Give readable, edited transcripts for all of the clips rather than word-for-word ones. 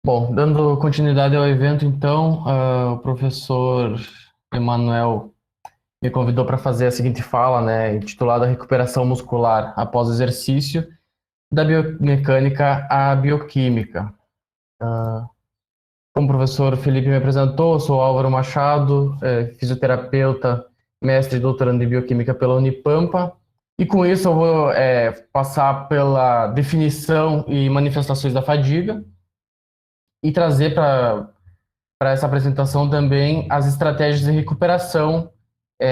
Bom, dando continuidade ao evento, então, o professor Emanuel me convidou para fazer a seguinte fala, né, intitulada Recuperação Muscular após o exercício, da biomecânica à bioquímica. Como o professor Felipe me apresentou, eu sou Álvaro Machado, fisioterapeuta, mestre e doutorando em bioquímica pela Unipampa, e com isso eu vou passar pela definição e manifestações da fadiga e trazer para essa apresentação também as estratégias de recuperação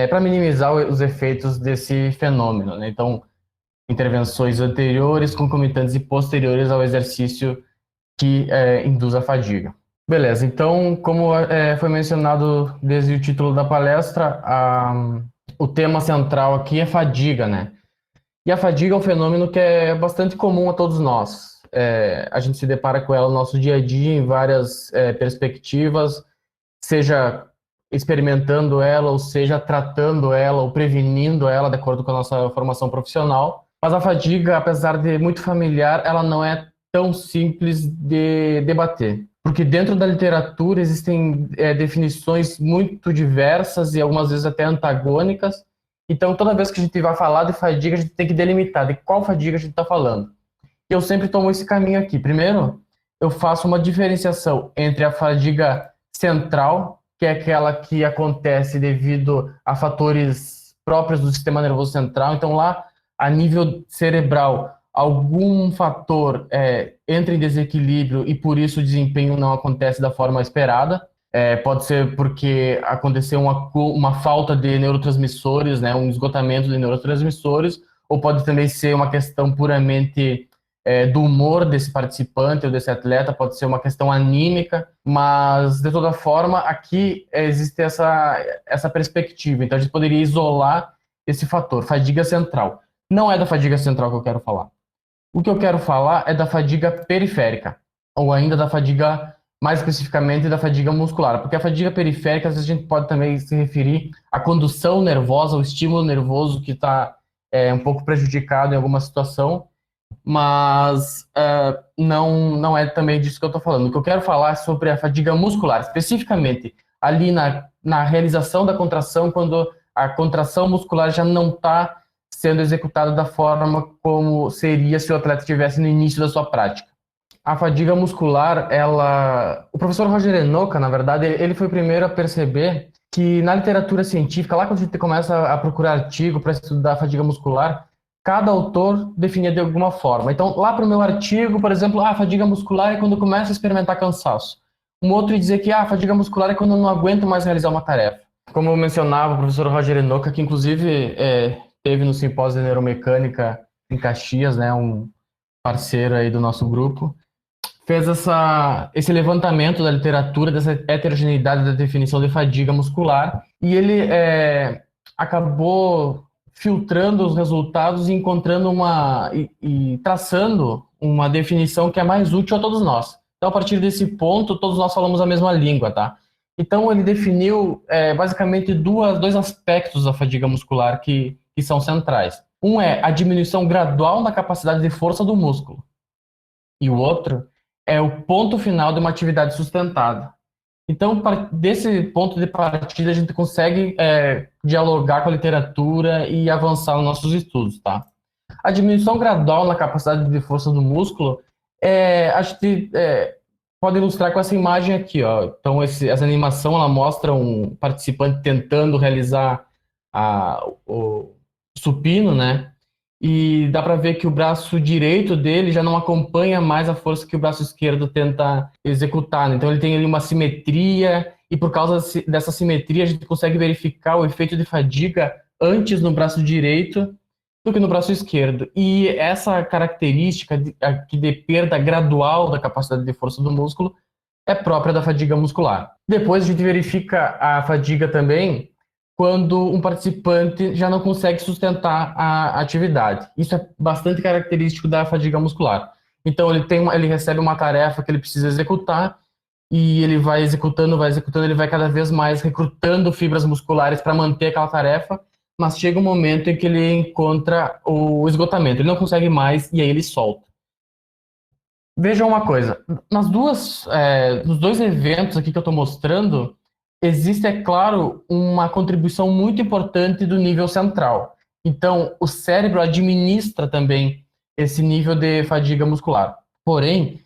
para minimizar os efeitos desse fenômeno, né? Então, intervenções anteriores, concomitantes e posteriores ao exercício que induz a fadiga. Beleza, então, como foi mencionado desde o título da palestra, o tema central aqui é fadiga, né? E a fadiga é um fenômeno que é bastante comum a todos nós. A gente se depara com ela no nosso dia a dia em várias perspectivas, seja experimentando ela, ou seja tratando ela, ou prevenindo ela, de acordo com a nossa formação profissional. Mas a fadiga, apesar de muito familiar, ela não é tão simples de debater. Porque dentro da literatura existem definições muito diversas e algumas vezes até antagônicas. Então, toda vez que a gente vai falar de fadiga, a gente tem que delimitar de qual fadiga a gente está falando. E eu sempre tomo esse caminho aqui. Primeiro, eu faço uma diferenciação entre a fadiga central, que é aquela que acontece devido a fatores próprios do sistema nervoso central. Então, lá, a nível cerebral, algum fator entra em desequilíbrio e por isso o desempenho não acontece da forma esperada. Pode ser porque aconteceu uma falta de neurotransmissores, né, um esgotamento de neurotransmissores, ou pode também ser uma questão puramente do humor desse participante ou desse atleta, pode ser uma questão anímica, mas de toda forma aqui existe essa perspectiva, então a gente poderia isolar esse fator, fadiga central. Não é da fadiga central que eu quero falar. O que eu quero falar é da fadiga periférica, ou ainda da fadiga, mais especificamente, da fadiga muscular, porque a fadiga periférica, às vezes a gente pode também se referir à condução nervosa, ao estímulo nervoso que está um pouco prejudicado em alguma situação, mas não é também disso que eu estou falando. O que eu quero falar é sobre a fadiga muscular, especificamente ali na realização da contração, quando a contração muscular já não está sendo executada da forma como seria se o atleta estivesse no início da sua prática. A fadiga muscular, o professor Roger Enoka, na verdade, ele foi o primeiro a perceber que na literatura científica, lá quando a gente começa a procurar artigo para estudar a fadiga muscular, cada autor definia de alguma forma. Então, lá para o meu artigo, por exemplo, a fadiga muscular é quando começa a experimentar cansaço. Um outro dizer que a fadiga muscular é quando eu não aguento mais realizar uma tarefa. Como eu mencionava, o professor Roger Enoka, que inclusive teve no simpósio de neuromecânica em Caxias, né, um parceiro aí do nosso grupo, fez esse levantamento da literatura, dessa heterogeneidade da definição de fadiga muscular, e ele acabou filtrando os resultados e encontrando e traçando uma definição que é mais útil a todos nós. Então, a partir desse ponto, todos nós falamos a mesma língua, tá? Então, ele definiu basicamente dois aspectos da fadiga muscular que são centrais. Um é a diminuição gradual da capacidade de força do músculo, e o outro é o ponto final de uma atividade sustentada. Então, desse ponto de partida, a gente consegue dialogar com a literatura e avançar nos nossos estudos, tá? A diminuição gradual na capacidade de força do músculo, a gente pode ilustrar com essa imagem aqui, ó. Então, essa animação, ela mostra um participante tentando realizar o supino, né? E dá para ver que o braço direito dele já não acompanha mais a força que o braço esquerdo tenta executar, né? Então ele tem ali uma simetria, e por causa dessa simetria a gente consegue verificar o efeito de fadiga antes no braço direito do que no braço esquerdo. E essa característica aqui de perda gradual da capacidade de força do músculo é própria da fadiga muscular. Depois a gente verifica a fadiga também quando um participante já não consegue sustentar a atividade. Isso é bastante característico da fadiga muscular. Então, ele recebe uma tarefa que ele precisa executar, e ele vai executando, ele vai cada vez mais recrutando fibras musculares para manter aquela tarefa, mas chega um momento em que ele encontra o esgotamento, ele não consegue mais e aí ele solta. Vejam uma coisa, nos dois eventos aqui que eu estou mostrando, existe, é claro, uma contribuição muito importante do nível central. Então, o cérebro administra também esse nível de fadiga muscular. Porém,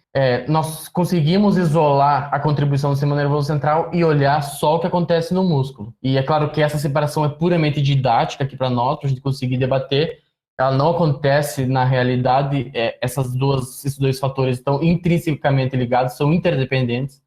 nós conseguimos isolar a contribuição do sistema nervoso central e olhar só o que acontece no músculo. E é claro que essa separação é puramente didática aqui para nós, para a gente conseguir debater. Ela não acontece na realidade. Esses dois fatores estão intrinsecamente ligados, são interdependentes.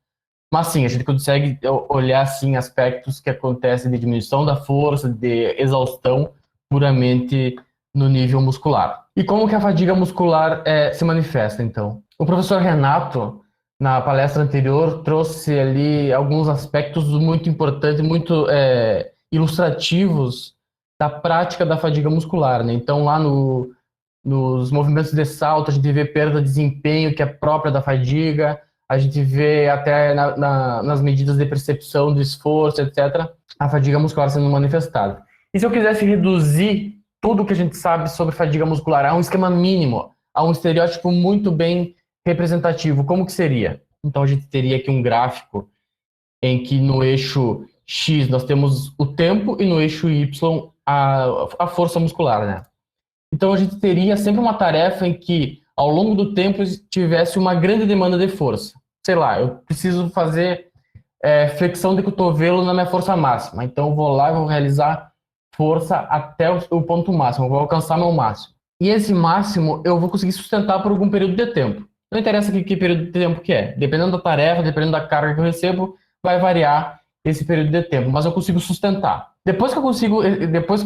Mas sim, a gente consegue olhar sim aspectos que acontecem de diminuição da força, de exaustão, puramente no nível muscular. E como que a fadiga muscular se manifesta, então? O professor Renato, na palestra anterior, trouxe ali alguns aspectos muito importantes, muito ilustrativos da prática da fadiga muscular, né? Então, lá nos movimentos de salto, a gente vê perda de desempenho, que é própria da fadiga, a gente vê até nas medidas de percepção do esforço, etc., a fadiga muscular sendo manifestada. E se eu quisesse reduzir tudo o que a gente sabe sobre fadiga muscular a um esquema mínimo, a um estereótipo muito bem representativo, como que seria? Então a gente teria aqui um gráfico em que no eixo X nós temos o tempo e no eixo Y a força muscular, né? Então a gente teria sempre uma tarefa em que ao longo do tempo tivesse uma grande demanda de força. Sei lá, eu preciso fazer flexão de cotovelo na minha força máxima. Então eu vou lá e vou realizar força até o ponto máximo, eu vou alcançar meu máximo. E esse máximo eu vou conseguir sustentar por algum período de tempo. Não interessa que período de tempo que é. Dependendo da tarefa, dependendo da carga que eu recebo, vai variar esse período de tempo, mas eu consigo sustentar. Depois que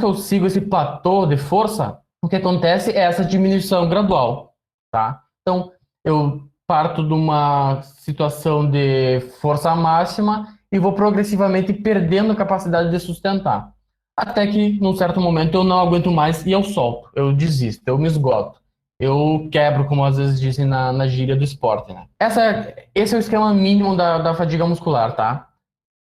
eu sigo esse platô de força, o que acontece é essa diminuição gradual, tá? Então, eu parto de uma situação de força máxima e vou progressivamente perdendo a capacidade de sustentar. Até que, num certo momento, eu não aguento mais e eu solto, eu desisto, eu me esgoto. Eu quebro, como às vezes dizem na gíria do esporte, né? Esse é o esquema mínimo da fadiga muscular, tá?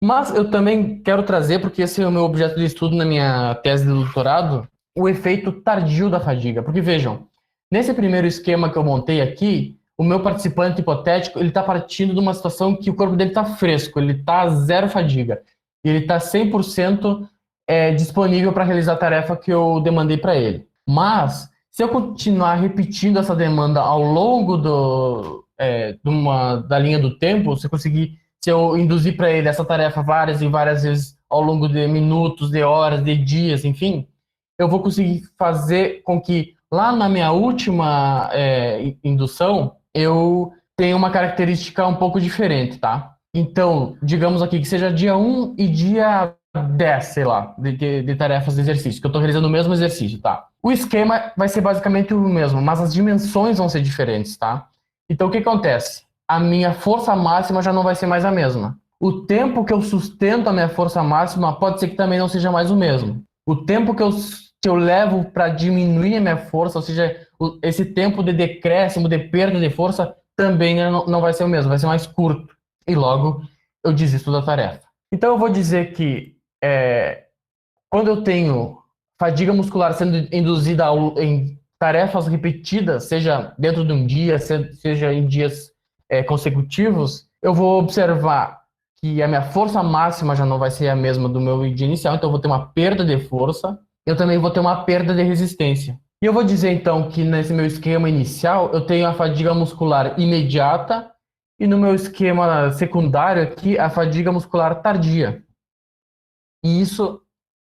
Mas eu também quero trazer, porque esse é o meu objeto de estudo na minha tese de doutorado, o efeito tardio da fadiga. Porque vejam, nesse primeiro esquema que eu montei aqui, o meu participante hipotético, ele está partindo de uma situação que o corpo dele está fresco, ele está zero fadiga, ele está 100% disponível para realizar a tarefa que eu demandei para ele. Mas, se eu continuar repetindo essa demanda ao longo da linha do tempo, se eu induzir para ele essa tarefa várias e várias vezes ao longo de minutos, de horas, de dias, enfim, eu vou conseguir fazer com que lá na minha última indução eu tenha uma característica um pouco diferente, tá? Então, digamos aqui que seja dia 1 e dia 10, sei lá, de tarefas de exercício, que eu estou realizando o mesmo exercício, tá? O esquema vai ser basicamente o mesmo, mas as dimensões vão ser diferentes, tá? Então, o que acontece? A minha força máxima já não vai ser mais a mesma. O tempo que eu sustento a minha força máxima pode ser que também não seja mais o mesmo. O tempo que eu levo para diminuir a minha força, ou seja, esse tempo de decréscimo, de perda de força, também não vai ser o mesmo, vai ser mais curto. E logo eu desisto da tarefa. Então eu vou dizer que quando eu tenho fadiga muscular sendo induzida em tarefas repetidas, seja dentro de um dia, seja em dias consecutivos, eu vou observar que a minha força máxima já não vai ser a mesma do meu dia inicial, então eu vou ter uma perda de força, eu também vou ter uma perda de resistência. E eu vou dizer então que nesse meu esquema inicial eu tenho a fadiga muscular imediata e no meu esquema secundário aqui a fadiga muscular tardia. E isso,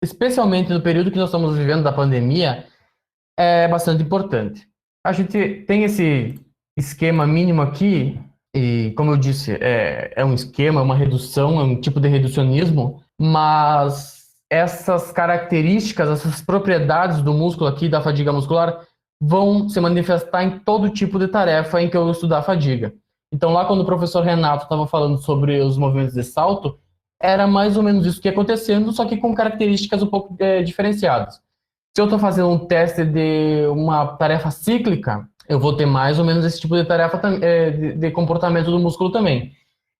especialmente no período que nós estamos vivendo da pandemia, é bastante importante. A gente tem esse esquema mínimo aqui, e como eu disse, é um esquema, é uma redução, é um tipo de reducionismo, mas essas características, essas propriedades do músculo aqui, da fadiga muscular, vão se manifestar em todo tipo de tarefa em que eu estudar a fadiga. Então, lá quando o professor Renato estava falando sobre os movimentos de salto, era mais ou menos isso que ia acontecendo, só que com características um pouco diferenciadas. Se eu estou fazendo um teste de uma tarefa cíclica, eu vou ter mais ou menos esse tipo de tarefa de comportamento do músculo também.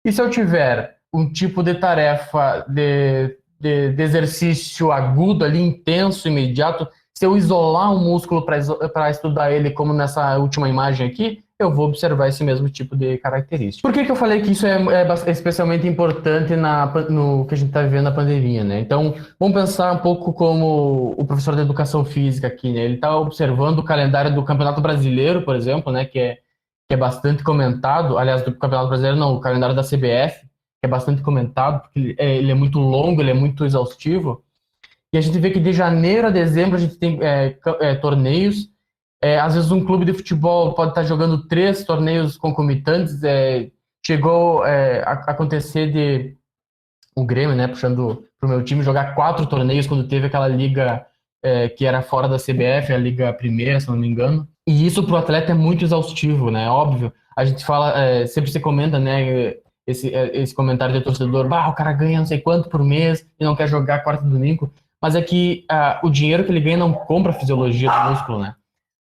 E se eu tiver um tipo de tarefa de exercício agudo ali, intenso, imediato, se eu isolar um músculo para estudar ele, como nessa última imagem aqui, eu vou observar esse mesmo tipo de característica. Por que que eu falei que isso é especialmente importante no que a gente está vivendo na pandemia, né? Então, vamos pensar um pouco como o professor de educação física aqui, né? Ele está observando o calendário do Campeonato Brasileiro, por exemplo, né? Que é bastante comentado. Aliás, do Campeonato Brasileiro, não, o calendário da CBF, que é bastante comentado, porque ele é muito longo, ele é muito exaustivo. E a gente vê que de janeiro a dezembro a gente tem torneios. Às vezes um clube de futebol pode estar jogando 3 torneios concomitantes. Chegou a acontecer de o Grêmio, né, puxando para o meu time, jogar 4 torneios quando teve aquela liga que era fora da CBF, a Liga Primeira, se não me engano. E isso para o atleta é muito exaustivo, né? Óbvio. A gente fala, sempre se comenta, né? Esse comentário de torcedor, o cara ganha não sei quanto por mês e não quer jogar quarta e domingo. Mas é que o dinheiro que ele ganha não compra a fisiologia do músculo, né?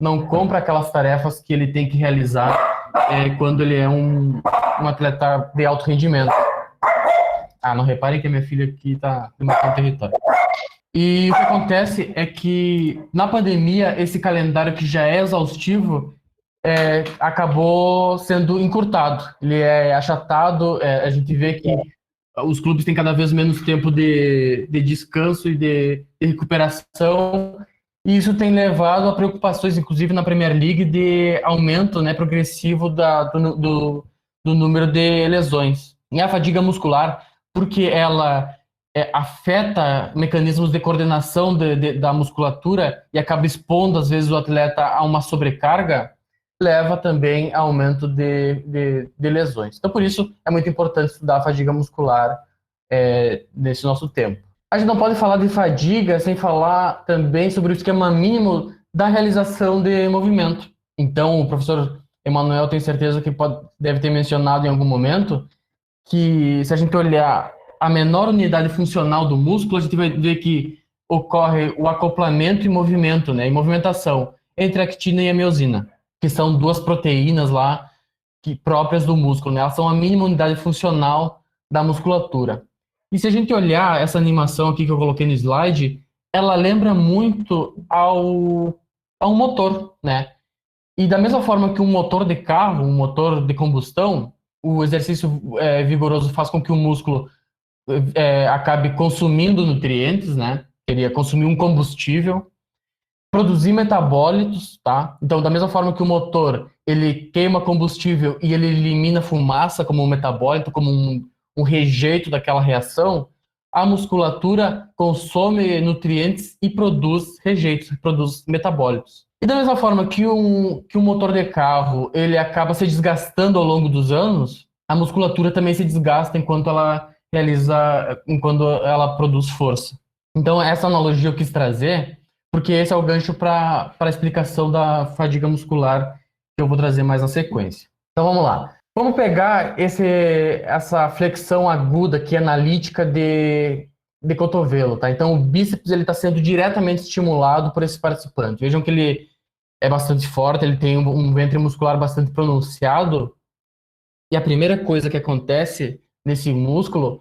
Não compra aquelas tarefas que ele tem que realizar quando ele é um atleta de alto rendimento. Não reparem que a minha filha aqui está demarcando território. E o que acontece é que, na pandemia, esse calendário que já é exaustivo acabou sendo encurtado. Ele é achatado, a gente vê que os clubes têm cada vez menos tempo de descanso e de recuperação, e isso tem levado a preocupações, inclusive na Premier League, de aumento, né, progressivo do número de lesões. E a fadiga muscular, porque ela afeta mecanismos de coordenação da musculatura e acaba expondo, às vezes, o atleta a uma sobrecarga, leva também a aumento de lesões. Então, por isso, é muito importante estudar a fadiga muscular nesse nosso tempo. A gente não pode falar de fadiga sem falar também sobre o esquema mínimo da realização de movimento. Então, o professor Emanuel, tenho certeza que deve ter mencionado em algum momento que, se a gente olhar a menor unidade funcional do músculo, a gente vai ver que ocorre o acoplamento e movimento, né, e movimentação entre a actina e a miosina, que são 2 proteínas lá próprias do músculo, né? Elas são a mínima unidade funcional da musculatura. E se a gente olhar essa animação aqui que eu coloquei no slide, ela lembra muito ao um motor, né? E da mesma forma que um motor de carro, um motor de combustão, o exercício vigoroso faz com que o músculo acabe consumindo nutrientes, né? Queria consumir um combustível, produzir metabólitos, tá? Então, da mesma forma que o motor, ele queima combustível e ele elimina fumaça como um metabólito, como um rejeito daquela reação, a musculatura consome nutrientes e produz rejeitos, produz metabólitos. E da mesma forma que um motor de carro, ele acaba se desgastando ao longo dos anos, a musculatura também se desgasta enquanto ela produz força. Então, essa analogia eu quis trazer, porque esse é o gancho para a explicação da fadiga muscular que eu vou trazer mais na sequência. Então vamos lá. Vamos pegar essa flexão aguda aqui, analítica de cotovelo, tá? Então o bíceps está sendo diretamente estimulado por esse participante. Vejam que ele é bastante forte, ele tem um ventre muscular bastante pronunciado, e a primeira coisa que acontece nesse músculo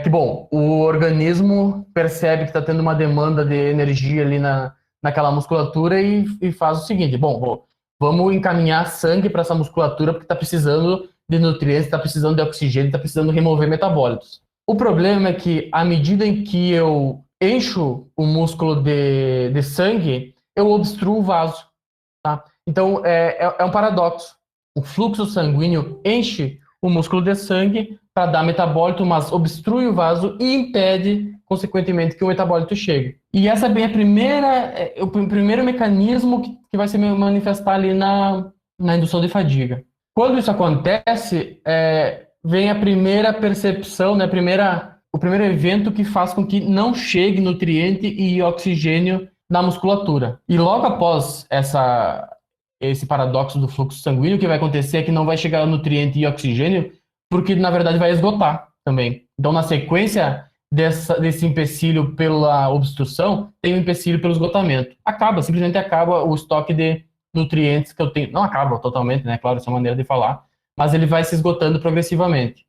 que, bom, o organismo percebe que está tendo uma demanda de energia ali naquela musculatura e faz o seguinte: bom, vamos encaminhar sangue para essa musculatura porque está precisando de nutrientes, está precisando de oxigênio, está precisando remover metabólitos. O problema é que, à medida em que eu encho o músculo de sangue, eu obstruo o vaso, tá? Então, é um paradoxo. O fluxo sanguíneo enche o músculo de sangue para dar metabólito, mas obstrui o vaso e impede, consequentemente, que o metabólito chegue. E essa é bem o primeiro mecanismo que vai se manifestar ali na indução de fadiga. Quando isso acontece, vem a primeira percepção, né, o primeiro evento que faz com que não chegue nutriente e oxigênio na musculatura. E logo após esse paradoxo do fluxo sanguíneo, o que vai acontecer é que não vai chegar nutriente e oxigênio, porque na verdade vai esgotar também. Então, na sequência desse empecilho pela obstrução, tem o empecilho pelo esgotamento. Simplesmente acaba o estoque de nutrientes que eu tenho. Não acaba totalmente, né? Claro, essa é uma maneira de falar, mas ele vai se esgotando progressivamente.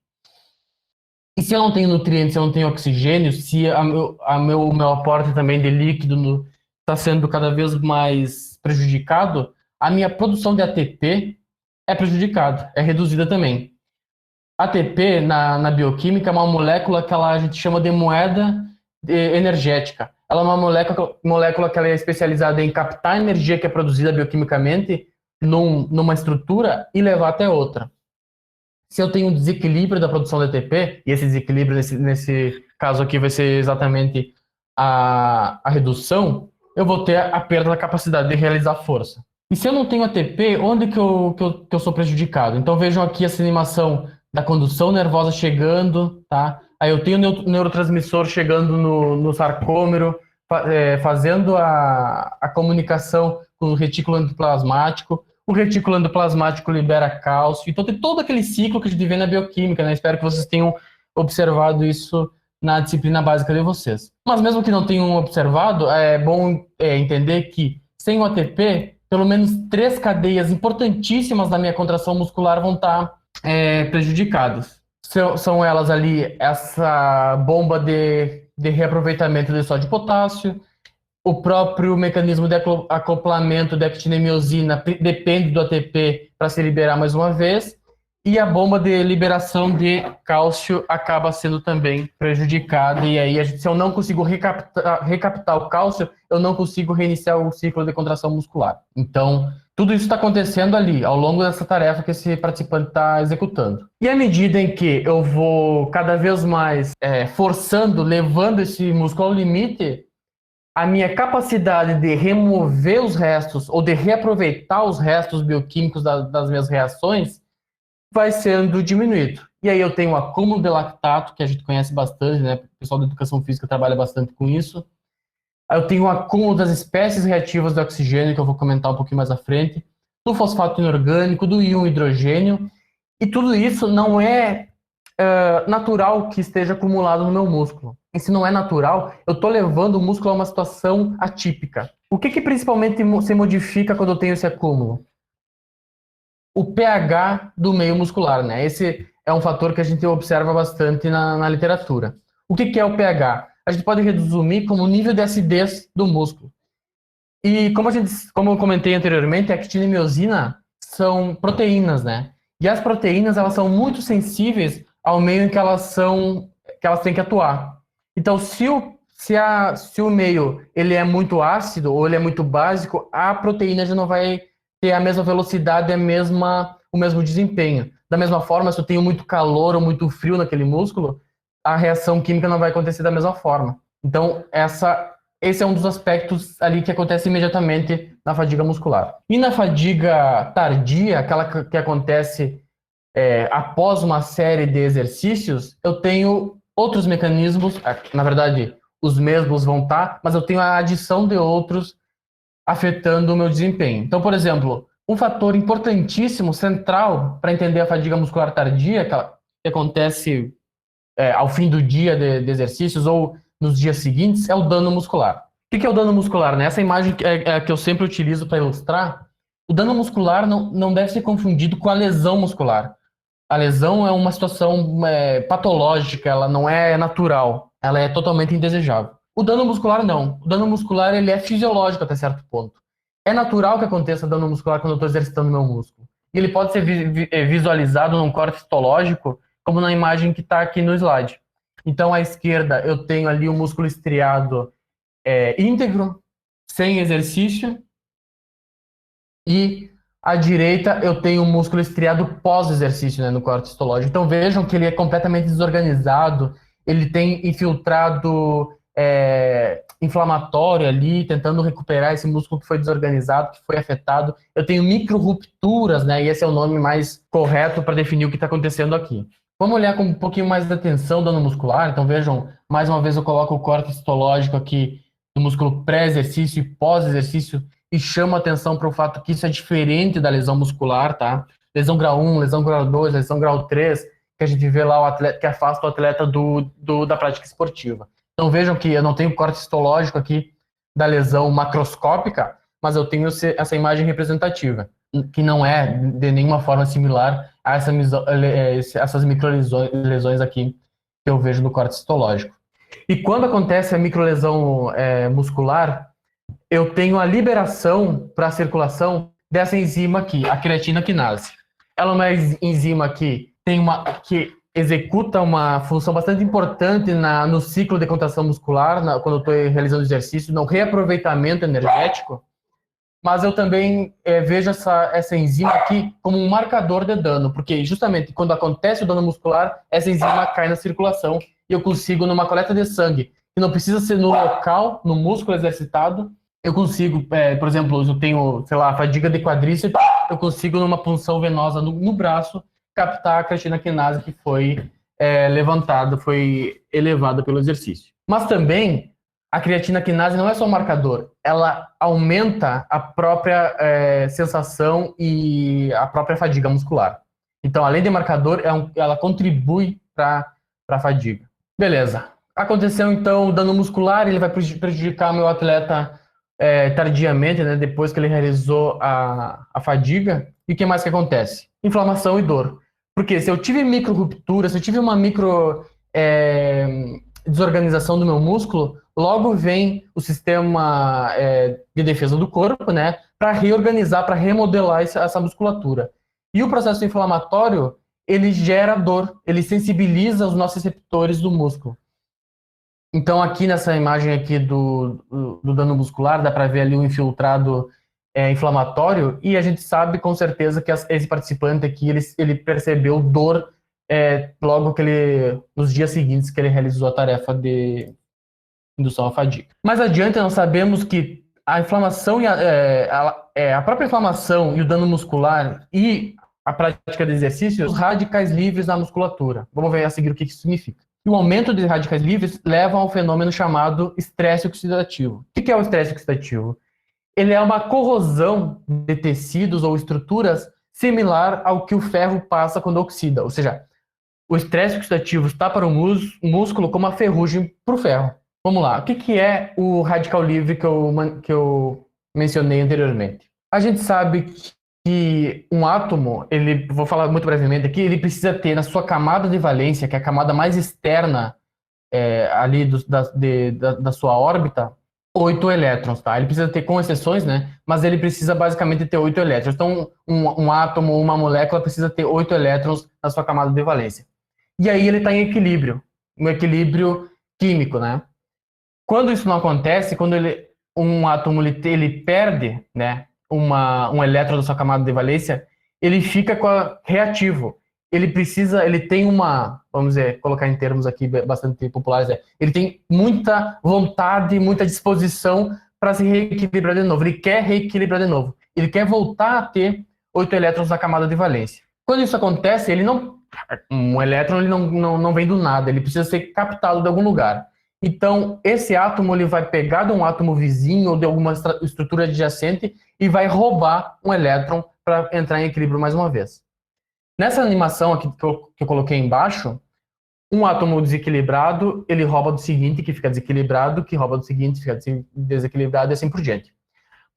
E se eu não tenho nutrientes, se eu não tenho oxigênio, se o meu aporte também de líquido está sendo cada vez mais prejudicado, a minha produção de ATP, é prejudicado, é reduzida também. ATP, na bioquímica, é uma molécula que a gente chama de moeda energética. Ela é uma molécula que ela é especializada em captar a energia que é produzida bioquimicamente numa estrutura e levar até outra. Se eu tenho um desequilíbrio da produção de ATP, e esse desequilíbrio nesse caso aqui vai ser exatamente a redução, eu vou ter a perda da capacidade de realizar força. E se eu não tenho ATP, onde que eu sou prejudicado? Então vejam aqui essa animação da condução nervosa chegando, tá? Aí eu tenho o neurotransmissor chegando no sarcômero, fazendo a comunicação com o retículo endoplasmático. O retículo endoplasmático libera cálcio. Então tem todo aquele ciclo que a gente vê na bioquímica, né? Espero que vocês tenham observado isso na disciplina básica de vocês. Mas mesmo que não tenham observado, é bom entender que sem o ATP, pelo menos 3 cadeias importantíssimas da minha contração muscular vão estar prejudicadas. São elas ali essa bomba de reaproveitamento de sódio e potássio, o próprio mecanismo de acoplamento da actina e miosina depende do ATP para se liberar mais uma vez, e a bomba de liberação de cálcio acaba sendo também prejudicada, e aí se eu não consigo recaptar o cálcio, eu não consigo reiniciar o ciclo de contração muscular. Então, tudo isso está acontecendo ali, ao longo dessa tarefa que esse participante está executando. E à medida em que eu vou cada vez mais forçando, levando esse músculo ao limite, a minha capacidade de remover os restos ou de reaproveitar os restos bioquímicos das minhas reações vai sendo diminuído. E aí eu tenho o acúmulo de lactato, que a gente conhece bastante, né? O pessoal da educação física trabalha bastante com isso. Aí eu tenho o acúmulo das espécies reativas do oxigênio, que eu vou comentar um pouquinho mais à frente, do fosfato inorgânico, do íon hidrogênio, e tudo isso não é natural que esteja acumulado no meu músculo. E se não é natural, eu estou levando o músculo a uma situação atípica. O que principalmente se modifica quando eu tenho esse acúmulo? O pH do meio muscular, né? Esse é um fator que a gente observa bastante na literatura. O que é o pH? A gente pode resumir como o nível de acidez do músculo. E como eu comentei anteriormente, a actina e miosina são proteínas, né? E as proteínas, elas são muito sensíveis ao meio em que elas têm que atuar. Então, se o meio ele é muito ácido ou ele é muito básico, a proteína já não vai ter a mesma velocidade, o mesmo desempenho. Da mesma forma, se eu tenho muito calor ou muito frio naquele músculo, a reação química não vai acontecer da mesma forma. Então, esse é um dos aspectos ali que acontece imediatamente na fadiga muscular. E na fadiga tardia, aquela que acontece após uma série de exercícios, eu tenho outros mecanismos, na verdade, os mesmos vão estar, mas eu tenho a adição de outros afetando o meu desempenho. Então, por exemplo, um fator importantíssimo, central, para entender a fadiga muscular tardia, que acontece ao fim do dia de exercícios ou nos dias seguintes, é o dano muscular. O que é o dano muscular? Né? Essa imagem que eu sempre utilizo para ilustrar, o dano muscular não deve ser confundido com a lesão muscular. A lesão é uma situação patológica, ela não é natural, ela é totalmente indesejável. O dano muscular não. O dano muscular ele é fisiológico até certo ponto. É natural que aconteça dano muscular quando eu estou exercitando meu músculo. E ele pode ser visualizado num corte histológico, como na imagem que está aqui no slide. Então, à esquerda, eu tenho ali o músculo estriado íntegro, sem exercício, e à direita eu tenho o músculo estriado pós-exercício, né, no corte histológico. Então vejam que ele é completamente desorganizado, ele tem infiltrado inflamatório ali, tentando recuperar esse músculo que foi desorganizado, que foi afetado. Eu tenho micro-rupturas, né, e esse é o nome mais correto para definir o que está acontecendo aqui. Vamos olhar com um pouquinho mais de atenção o dano muscular. Então vejam, mais uma vez eu coloco o corte histológico aqui do músculo pré-exercício e pós-exercício, e chama atenção para o fato que isso é diferente da lesão muscular, tá? Lesão grau 1, lesão grau 2, lesão grau 3, que a gente vê lá o atleta, que afasta o atleta da prática esportiva. Então vejam que eu não tenho corte histológico aqui da lesão macroscópica, mas eu tenho essa imagem representativa, que não é de nenhuma forma similar a essas microlesões aqui que eu vejo no corte histológico. E quando acontece a microlesão muscular, eu tenho a liberação para a circulação dessa enzima aqui, a creatina quinase. ela é uma enzima que executa uma função bastante importante no ciclo de contração muscular, quando eu estou realizando exercício, no reaproveitamento energético, mas eu também vejo essa enzima aqui como um marcador de dano, porque justamente quando acontece o dano muscular, essa enzima cai na circulação e eu consigo, numa coleta de sangue, que não precisa ser no local, no músculo exercitado, eu consigo, por exemplo, eu tenho, sei lá, fadiga de quadríceps, eu consigo, numa punção venosa no braço, captar a creatina quinase que foi levantada, foi elevada pelo exercício. Mas também, a creatina quinase não é só um marcador, ela aumenta a própria sensação e a própria fadiga muscular. Então, além de marcador, ela contribui para a fadiga. Beleza. Aconteceu, então, o dano muscular, ele vai prejudicar meu atleta tardiamente, né, depois que ele realizou a fadiga. E o que mais que acontece? Inflamação e dor. Porque se eu tive micro-ruptura, se eu tive uma desorganização do meu músculo, logo vem o sistema de defesa do corpo, né, para reorganizar, para remodelar essa musculatura. E o processo inflamatório, ele gera dor, ele sensibiliza os nossos receptores do músculo. Então, aqui nessa imagem aqui do dano muscular, dá para ver ali o infiltrado inflamatório, e a gente sabe com certeza que esse participante aqui, ele percebeu dor logo que nos dias seguintes que ele realizou a tarefa de indução à fadiga. Mais adiante, nós sabemos que a inflamação, a própria inflamação e o dano muscular e a prática de exercícios, os radicais livres na musculatura. Vamos ver a seguir o que isso significa. E o aumento de radicais livres leva ao fenômeno chamado estresse oxidativo. O que é o estresse oxidativo? Ele é uma corrosão de tecidos ou estruturas similar ao que o ferro passa quando oxida. Ou seja, o estresse oxidativo está para o músculo como a ferrugem para o ferro. Vamos lá. O que é o radical livre que eu mencionei anteriormente? A gente sabe que um átomo, vou falar muito brevemente aqui, ele precisa ter na sua camada de valência, que é a camada mais externa ali da sua órbita, 8 elétrons, tá? Ele precisa ter, com exceções, né? Mas ele precisa basicamente ter 8 elétrons. Então, um átomo, uma molécula precisa ter 8 elétrons na sua camada de valência. E aí ele está em equilíbrio, um equilíbrio químico, né? Quando isso não acontece, quando um átomo ele perde, né, um elétron da sua camada de valência, ele fica reativo. Ele tem vamos dizer, colocar em termos aqui bastante populares, ele tem muita vontade, muita disposição para se reequilibrar de novo. Ele quer reequilibrar de novo. Ele quer voltar a ter 8 elétrons na camada de valência. Quando isso acontece, um elétron ele não vem do nada, ele precisa ser captado de algum lugar. Então, esse átomo ele vai pegar de um átomo vizinho ou de alguma estrutura adjacente e vai roubar um elétron para entrar em equilíbrio mais uma vez. Nessa animação aqui que eu coloquei embaixo, um átomo desequilibrado, ele rouba do seguinte, que fica desequilibrado, que rouba do seguinte, fica desequilibrado e assim por diante.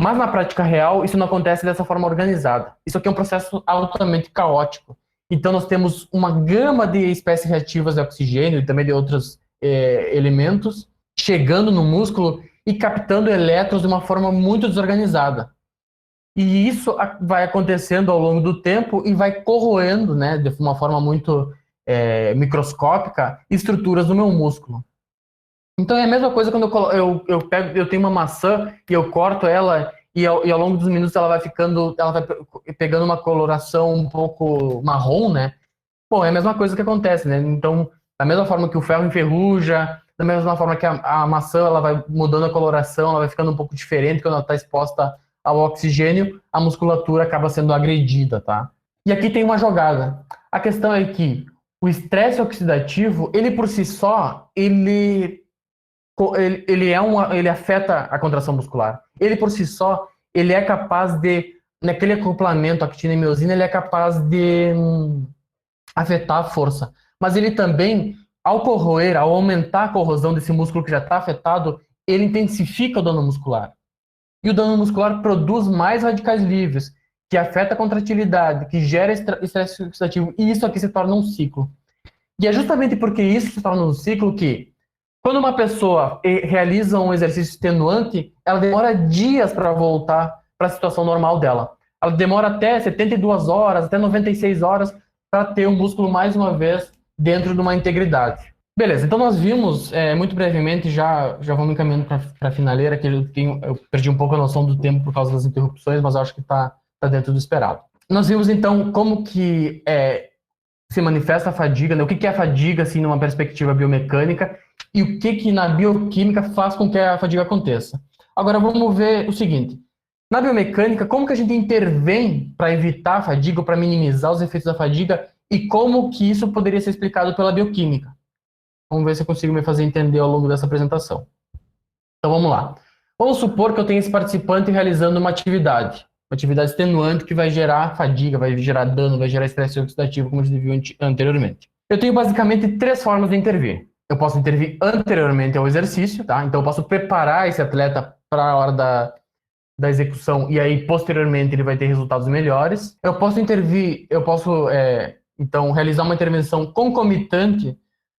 Mas na prática real, isso não acontece dessa forma organizada. Isso aqui é um processo altamente caótico. Então, nós temos uma gama de espécies reativas de oxigênio e também de outros elementos chegando no músculo e captando elétrons de uma forma muito desorganizada. E isso vai acontecendo ao longo do tempo e vai corroendo, né, de uma forma muito microscópica, estruturas do meu músculo. Então é a mesma coisa quando eu tenho uma maçã e eu corto ela e ao longo dos minutos ela vai pegando uma coloração um pouco marrom, né? Bom, é a mesma coisa que acontece, né? Então, da mesma forma que o ferro enferruja, da mesma forma que a maçã ela vai mudando a coloração, ela vai ficando um pouco diferente quando ela está exposta ao oxigênio, a musculatura acaba sendo agredida, tá? E aqui tem uma jogada. A questão é que o estresse oxidativo, ele por si só, ele afeta a contração muscular. Ele por si só, ele é capaz de, naquele acoplamento actina e miosina, ele é capaz de afetar a força. Mas ele também, ao corroer, ao aumentar a corrosão desse músculo que já está afetado, ele intensifica o dano muscular. E o dano muscular produz mais radicais livres, que afeta a contratilidade, que gera estresse oxidativo, e isso aqui se torna um ciclo. E é justamente porque isso se torna um ciclo que, quando uma pessoa realiza um exercício extenuante, ela demora dias para voltar para a situação normal dela. ela demora até 72 horas, até 96 horas para ter o músculo mais uma vez dentro de uma integridade. Beleza, então nós vimos, muito brevemente, já vamos encaminhando para a finaleira, que eu perdi um pouco a noção do tempo por causa das interrupções, mas acho que está dentro do esperado. Nós vimos então como que se manifesta a fadiga, né? O que é a fadiga assim, numa perspectiva biomecânica e o que na bioquímica faz com que a fadiga aconteça. Agora vamos ver o seguinte, na biomecânica, como que a gente intervém para evitar a fadiga ou para minimizar os efeitos da fadiga e como que isso poderia ser explicado pela bioquímica? Vamos ver se eu consigo me fazer entender ao longo dessa apresentação. Então vamos lá. Vamos supor que eu tenho esse participante realizando uma atividade extenuante que vai gerar fadiga, vai gerar dano, vai gerar estresse oxidativo, como a gente viu anteriormente. Eu tenho basicamente 3 formas de intervir. Eu posso intervir anteriormente ao exercício, tá? Então eu posso preparar esse atleta para a hora da execução e aí posteriormente ele vai ter resultados melhores. Eu posso então realizar uma intervenção concomitante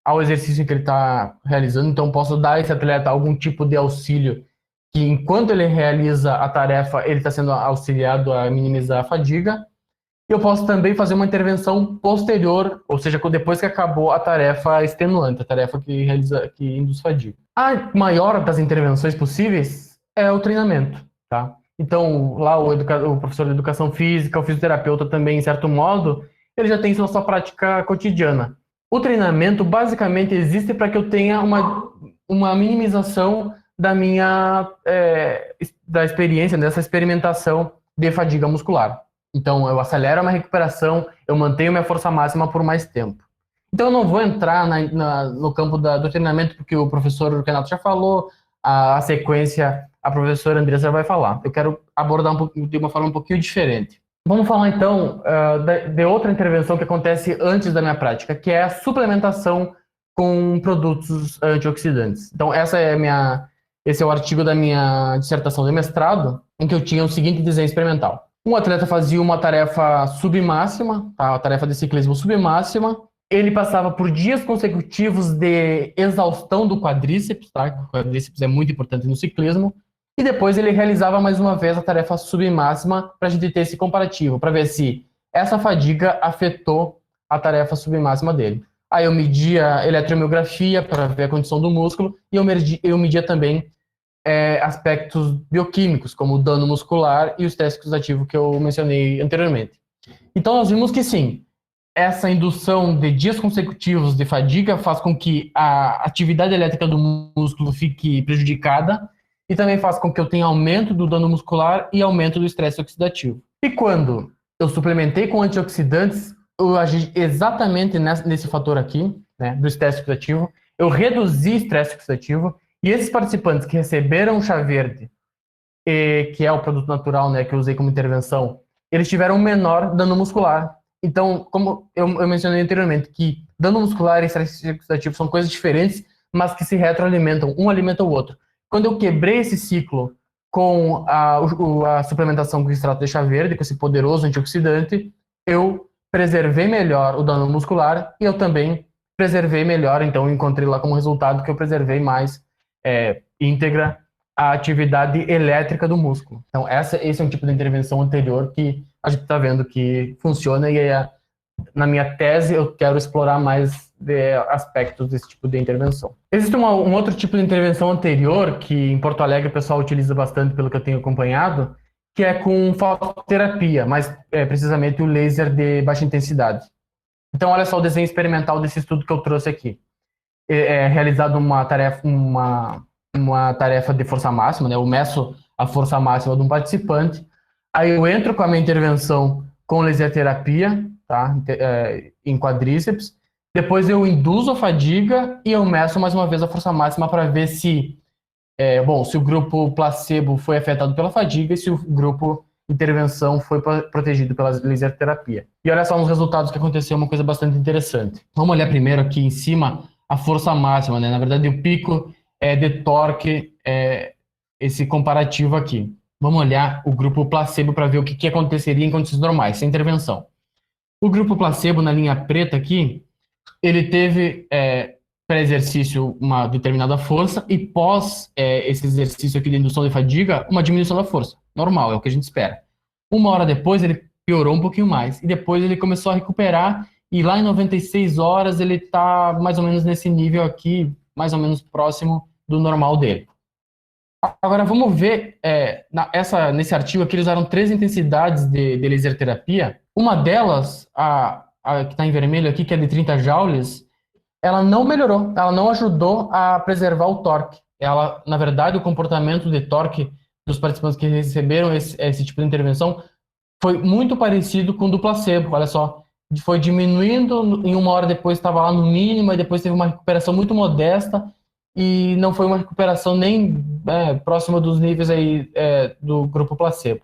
ao exercício que ele está realizando, então posso dar a esse atleta algum tipo de auxílio que enquanto ele realiza a tarefa, ele está sendo auxiliado a minimizar a fadiga. E eu posso também fazer uma intervenção posterior, ou seja, depois que acabou a tarefa extenuante, a tarefa que induz fadiga. A maior das intervenções possíveis é o treinamento, tá? Então, lá o professor de educação física, o fisioterapeuta também, em certo modo, ele já tem isso na sua prática cotidiana. O treinamento basicamente existe para que eu tenha uma minimização da experiência, dessa experimentação de fadiga muscular. Então, eu acelero a minha recuperação, eu mantenho minha força máxima por mais tempo. Então, eu não vou entrar no campo do treinamento, porque o professor Renato já falou, a sequência, a professora Andressa vai falar. Eu quero abordar de uma forma um pouquinho diferente. Vamos falar, então, de outra intervenção que acontece antes da minha prática, que é a suplementação com produtos antioxidantes. Então, esse é o artigo da minha dissertação de mestrado, em que eu tinha o seguinte desenho experimental. Um atleta fazia uma tarefa submáxima, tá? A tarefa de ciclismo submáxima. Ele passava por dias consecutivos de exaustão do quadríceps, tá? O quadríceps é muito importante no ciclismo. E depois ele realizava mais uma vez a tarefa submáxima para a gente ter esse comparativo, para ver se essa fadiga afetou a tarefa submáxima dele. Aí eu media a eletromiografia para ver a condição do músculo e eu media também aspectos bioquímicos, como o dano muscular e o estresse oxidativo que eu mencionei anteriormente. Então nós vimos que sim, essa indução de dias consecutivos de fadiga faz com que a atividade elétrica do músculo fique prejudicada e também faz com que eu tenha aumento do dano muscular e aumento do estresse oxidativo. E quando eu suplementei com antioxidantes, eu agi exatamente nesse fator aqui, né, do estresse oxidativo, eu reduzi estresse oxidativo e esses participantes que receberam chá verde, que é o produto natural, né, que eu usei como intervenção, eles tiveram menor dano muscular. Então, como eu mencionei anteriormente, que dano muscular e estresse oxidativo são coisas diferentes, mas que se retroalimentam, um alimenta o outro. Quando eu quebrei esse ciclo com a suplementação com extrato de chá verde, com esse poderoso antioxidante, eu preservei melhor o dano muscular e eu também preservei melhor, então encontrei lá como resultado que eu preservei mais íntegra a atividade elétrica do músculo. Então esse é um tipo de intervenção anterior que a gente está vendo que funciona e na minha tese eu quero explorar mais aspectos desse tipo de intervenção. Existe um outro tipo de intervenção anterior que em Porto Alegre o pessoal utiliza bastante pelo que eu tenho acompanhado, que é com fototerapia, mas precisamente o laser de baixa intensidade. Então olha só o desenho experimental desse estudo que eu trouxe aqui. É realizado uma tarefa de força máxima, né? Eu meço a força máxima de um participante, aí eu entro com a minha intervenção com laser terapia, tá? Em quadríceps, depois eu induzo a fadiga e eu meço mais uma vez a força máxima para ver se o grupo placebo foi afetado pela fadiga e se o grupo intervenção foi protegido pela laser terapia. E olha só nos resultados que aconteceu, uma coisa bastante interessante. Vamos olhar primeiro aqui em cima a força máxima, né? Na verdade o pico de torque, esse comparativo aqui. Vamos olhar o grupo placebo para ver o que aconteceria em condições normais, sem intervenção. O grupo placebo, na linha preta aqui, ele teve pré-exercício uma determinada força e pós esse exercício aqui de indução de fadiga, uma diminuição da força. Normal, é o que a gente espera. Uma hora depois, ele piorou um pouquinho mais. E depois ele começou a recuperar, e lá em 96 horas ele está mais ou menos nesse nível aqui, mais ou menos próximo do normal dele. Agora vamos ver, nesse artigo aqui eles usaram 3 intensidades de laser terapia. Uma delas, a que está em vermelho aqui, que é de 30 joules, ela não melhorou, ela não ajudou a preservar o torque. Ela, na verdade, o comportamento de torque dos participantes que receberam esse tipo de intervenção foi muito parecido com o do placebo. Olha só, foi diminuindo, em uma hora depois estava lá no mínimo, e depois teve uma recuperação muito modesta, e não foi uma recuperação nem próxima dos níveis aí, do grupo placebo.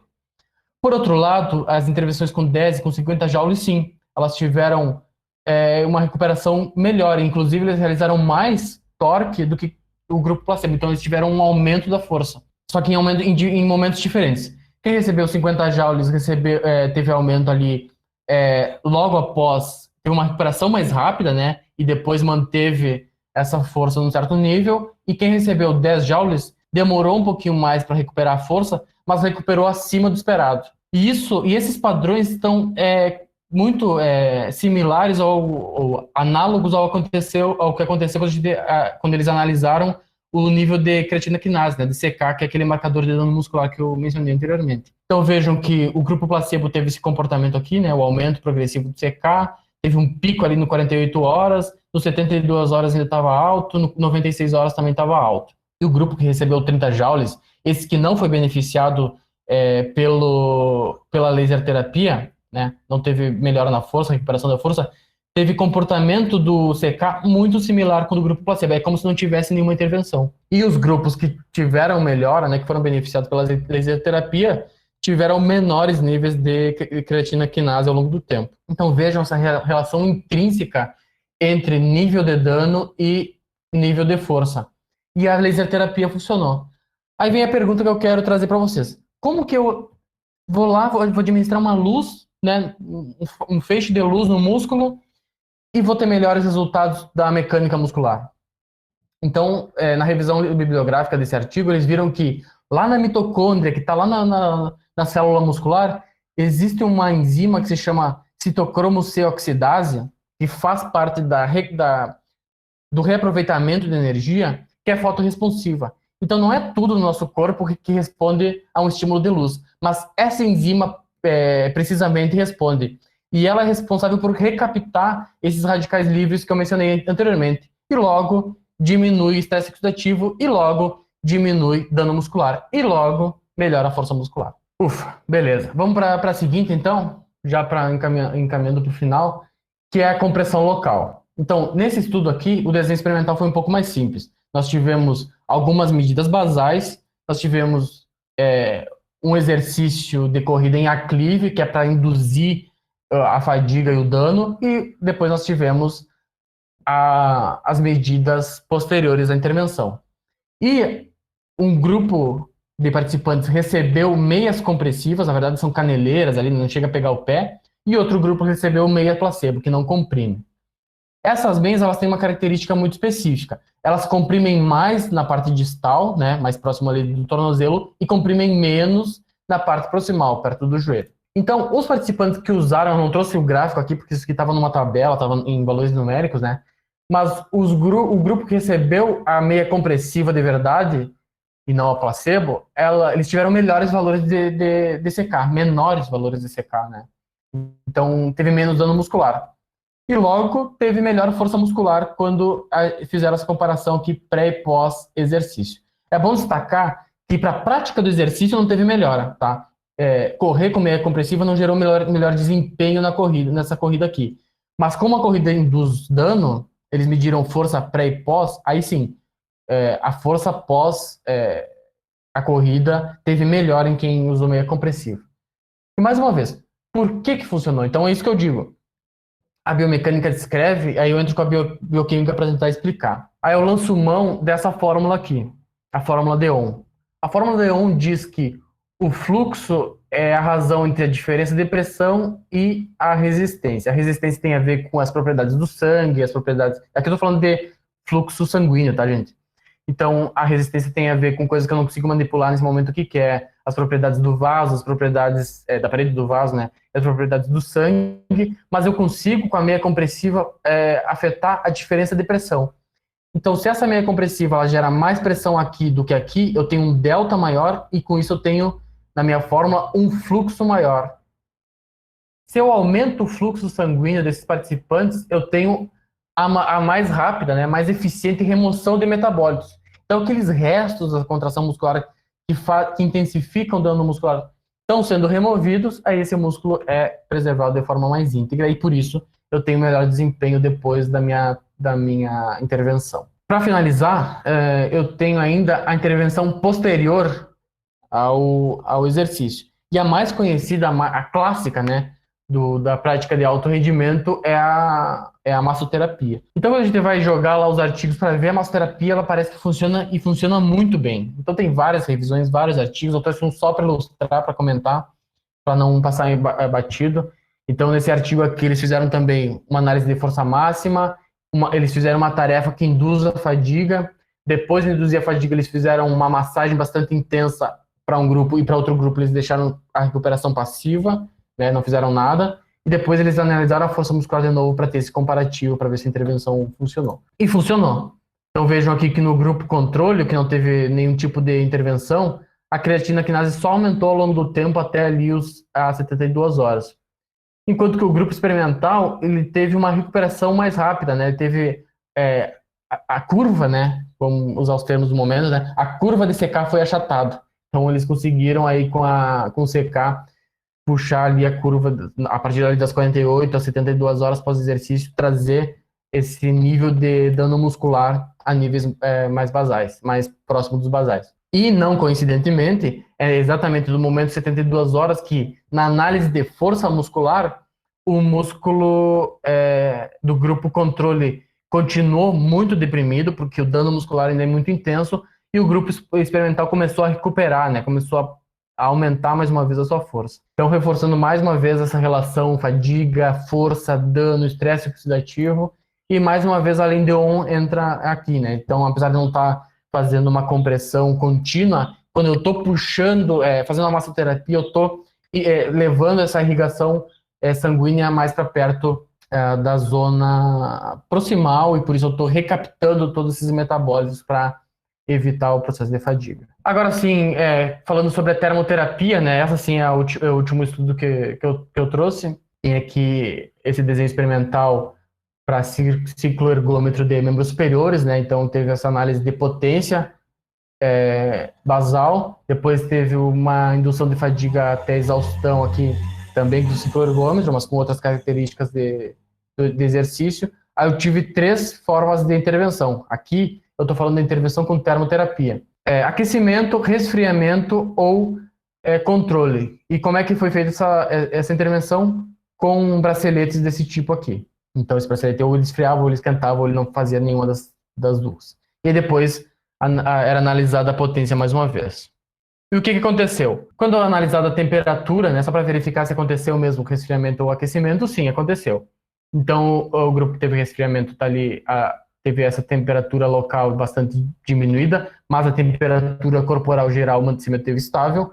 Por outro lado, as intervenções com 10 e com 50 joules, sim, elas tiveram uma recuperação melhor. Inclusive, eles realizaram mais torque do que o grupo placebo. Então, eles tiveram um aumento da força, só que em momentos diferentes. Quem recebeu 50 joules teve aumento ali logo após, teve uma recuperação mais rápida, né? E depois manteve essa força num certo nível. E quem recebeu 10 joules demorou um pouquinho mais para recuperar a força, mas recuperou acima do esperado. E esses padrões estão muito similares ou análogos ao que aconteceu quando eles analisaram o nível de creatina quinase, né, de CK, que é aquele marcador de dano muscular que eu mencionei anteriormente. Então vejam que o grupo placebo teve esse comportamento aqui, né, o aumento progressivo do CK, teve um pico ali no 48 horas, no 72 horas ele estava alto, no 96 horas também estava alto. E o grupo que recebeu 30 joules, esse que não foi beneficiado pela laser terapia, né, não teve melhora na força, recuperação da força, teve comportamento do CK muito similar com o do grupo placebo. É como se não tivesse nenhuma intervenção. E os grupos que tiveram melhora, né, que foram beneficiados pela laser terapia, tiveram menores níveis de creatina quinase ao longo do tempo. Então vejam essa relação intrínseca entre nível de dano e nível de força. E a laser terapia funcionou. Aí vem a pergunta que eu quero trazer para vocês. Como que eu vou administrar uma luz, né, um feixe de luz no músculo, e vou ter melhores resultados da mecânica muscular? Então, na revisão bibliográfica desse artigo, eles viram que lá na mitocôndria, que está lá na célula muscular, existe uma enzima que se chama citocromo C oxidase, que faz parte do reaproveitamento de energia, que é fotorresponsiva. Então, não é tudo no nosso corpo que responde a um estímulo de luz, mas essa enzima precisamente responde. E ela é responsável por recaptar esses radicais livres que eu mencionei anteriormente. E logo diminui o estresse oxidativo, e logo diminui dano muscular, e logo melhora a força muscular. Ufa, beleza. Vamos para a seguinte, então, já para encaminhando para o final, que é a compressão local. Então, nesse estudo aqui, o desenho experimental foi um pouco mais simples. Nós tivemos algumas medidas basais, nós tivemos um exercício de corrida em aclive, que é para induzir a fadiga e o dano, e depois nós tivemos as medidas posteriores à intervenção. E um grupo de participantes recebeu meias compressivas, na verdade são caneleiras ali, não chega a pegar o pé, e outro grupo recebeu meia placebo, que não comprime. Essas meias, elas têm uma característica muito específica. Elas comprimem mais na parte distal, né, mais próximo ali do tornozelo, e comprimem menos na parte proximal, perto do joelho. Então, os participantes que usaram, eu não trouxe o gráfico aqui, porque isso aqui estava numa tabela, estava em valores numéricos, né, mas o grupo que recebeu a meia compressiva de verdade, e não a placebo, eles tiveram melhores valores de CK, menores valores de CK, né. Então, teve menos dano muscular. E logo teve melhor força muscular quando fizeram essa comparação aqui pré e pós exercício. É bom destacar que para a prática do exercício não teve melhora, tá? Correr com meia compressiva não gerou melhor desempenho nessa corrida aqui. Mas como a corrida induz dano, eles mediram força pré e pós, aí sim, a força pós a corrida teve melhor em quem usou meia compressiva. E mais uma vez, por que funcionou? Então é isso que eu digo. A biomecânica descreve, aí eu entro com a bioquímica para tentar explicar. Aí eu lanço mão dessa fórmula aqui, a fórmula de Ohm. A fórmula de Ohm diz que o fluxo é a razão entre a diferença de pressão e a resistência. A resistência tem a ver com as propriedades do sangue, as propriedades... Aqui eu estou falando de fluxo sanguíneo, tá, gente? Então, a resistência tem a ver com coisas que eu não consigo manipular nesse momento aqui, que é as propriedades do vaso, as propriedades da parede do vaso, né? As propriedades do sangue, mas eu consigo, com a meia compressiva, afetar a diferença de pressão. Então, se essa meia compressiva ela gera mais pressão aqui do que aqui, eu tenho um delta maior e com isso eu tenho, na minha fórmula, um fluxo maior. Se eu aumento o fluxo sanguíneo desses participantes, eu tenho a mais rápida, né, mais eficiente remoção de metabólitos. Então, aqueles restos da contração muscular que intensificam o dano muscular estão sendo removidos, aí esse músculo é preservado de forma mais íntegra e por isso eu tenho melhor desempenho depois da minha intervenção. Para finalizar, eu tenho ainda a intervenção posterior ao exercício. E a mais conhecida, a clássica, né, da prática de alto rendimento é a massoterapia. Então, quando a gente vai jogar lá os artigos para ver a massoterapia, ela parece que funciona e funciona muito bem. Então, tem várias revisões, vários artigos. Eu trouxe um só para ilustrar, para comentar, para não passar batido. Então, nesse artigo aqui, eles fizeram também uma análise de força máxima, eles fizeram uma tarefa que induz a fadiga. Depois de induzir a fadiga, eles fizeram uma massagem bastante intensa para um grupo e para outro grupo eles deixaram a recuperação passiva, né, não fizeram nada, e depois eles analisaram a força muscular de novo para ter esse comparativo, para ver se a intervenção funcionou. E funcionou. Então vejam aqui que no grupo controle, que não teve nenhum tipo de intervenção, a creatina quinase só aumentou ao longo do tempo até ali as 72 horas. Enquanto que o grupo experimental, ele teve uma recuperação mais rápida, né? Ele teve a curva, né? Vamos usar os termos do momento, né? A curva de CK foi achatada. Então eles conseguiram aí com o CK puxar ali a curva a partir ali das 48 a 72 horas pós-exercício, trazer esse nível de dano muscular a níveis mais basais, mais próximo dos basais. E não coincidentemente, é exatamente do momento de 72 horas que, na análise de força muscular, o músculo do grupo controle continuou muito deprimido, porque o dano muscular ainda é muito intenso, e o grupo experimental começou a recuperar, né? Começou a aumentar mais uma vez a sua força. Então, reforçando mais uma vez essa relação fadiga, força, dano, estresse oxidativo, e mais uma vez a Lendeon entra aqui, né? Então, apesar de não estar fazendo uma compressão contínua, quando eu estou puxando, fazendo uma massoterapia, eu estou levando essa irrigação sanguínea mais para perto da zona proximal, e por isso eu estou recaptando todos esses metabólitos para evitar o processo de fadiga. Agora sim, falando sobre a termoterapia, né, essa sim é o último estudo que eu trouxe, e é que esse desenho experimental para cicloergômetro de membros superiores, né, então teve essa análise de potência basal, depois teve uma indução de fadiga até exaustão aqui, também do cicloergômetro, mas com outras características de exercício. Aí eu tive 3 formas de intervenção. Aqui eu estou falando de intervenção com termoterapia. Aquecimento, resfriamento ou controle. E como é que foi feita essa intervenção? Com braceletes desse tipo aqui. Então esse bracelete ou ele esfriava, ou ele esquentava, ou ele não fazia nenhuma das duas. E depois era analisada a potência mais uma vez. E o que aconteceu? Quando eu analisada a temperatura, né, só para verificar se aconteceu mesmo resfriamento ou aquecimento, sim, aconteceu. Então o grupo que teve resfriamento tá ali, teve essa temperatura local bastante diminuída, mas a temperatura corporal geral se manteve estável.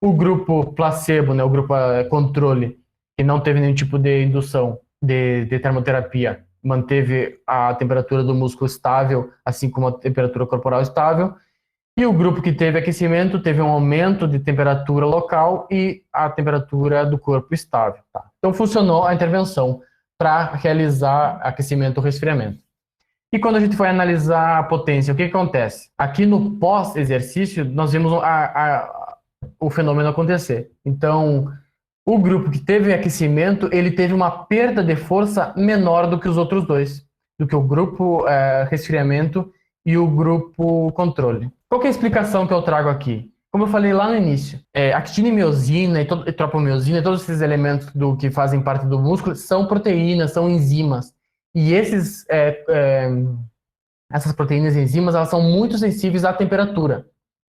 O grupo placebo, né, o grupo controle, que não teve nenhum tipo de indução de termoterapia, manteve a temperatura do músculo estável, assim como a temperatura corporal estável. E o grupo que teve aquecimento teve um aumento de temperatura local e a temperatura do corpo estável. Tá? Então funcionou a intervenção para realizar aquecimento ou resfriamento. E quando a gente foi analisar a potência, o que acontece? Aqui no pós-exercício, nós vimos o fenômeno acontecer. Então, o grupo que teve aquecimento, ele teve uma perda de força menor do que os outros dois, do que o grupo resfriamento e o grupo controle. Qual que é a explicação que eu trago aqui? Como eu falei lá no início, actina e miosina e tropomiosina, todos esses elementos que fazem parte do músculo, são proteínas, são enzimas. E essas proteínas e enzimas, elas são muito sensíveis à temperatura.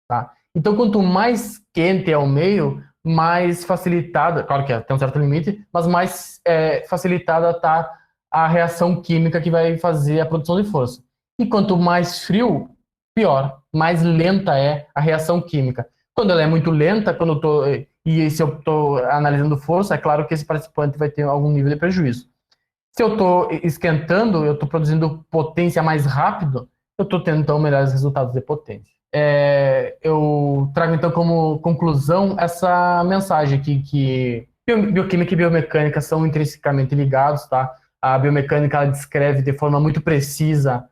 Tá? Então, quanto mais quente é o meio, mais facilitada, claro que tem um certo limite, mas mais facilitada está a reação química que vai fazer a produção de força. E quanto mais frio, pior, mais lenta é a reação química. Quando ela é muito lenta, e se eu estou analisando força, é claro que esse participante vai ter algum nível de prejuízo. Se eu estou esquentando, eu estou produzindo potência mais rápido, eu estou tendo então melhores resultados de potência. Eu trago então como conclusão essa mensagem aqui que bioquímica e biomecânica são intrinsecamente ligados, tá? A biomecânica ela descreve de forma muito precisa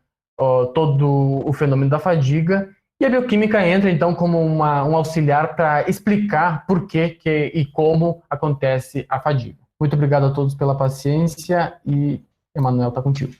todo o fenômeno da fadiga, e a bioquímica entra então como um auxiliar para explicar por que e como acontece a fadiga. Muito obrigado a todos pela paciência e Emanuel está contigo.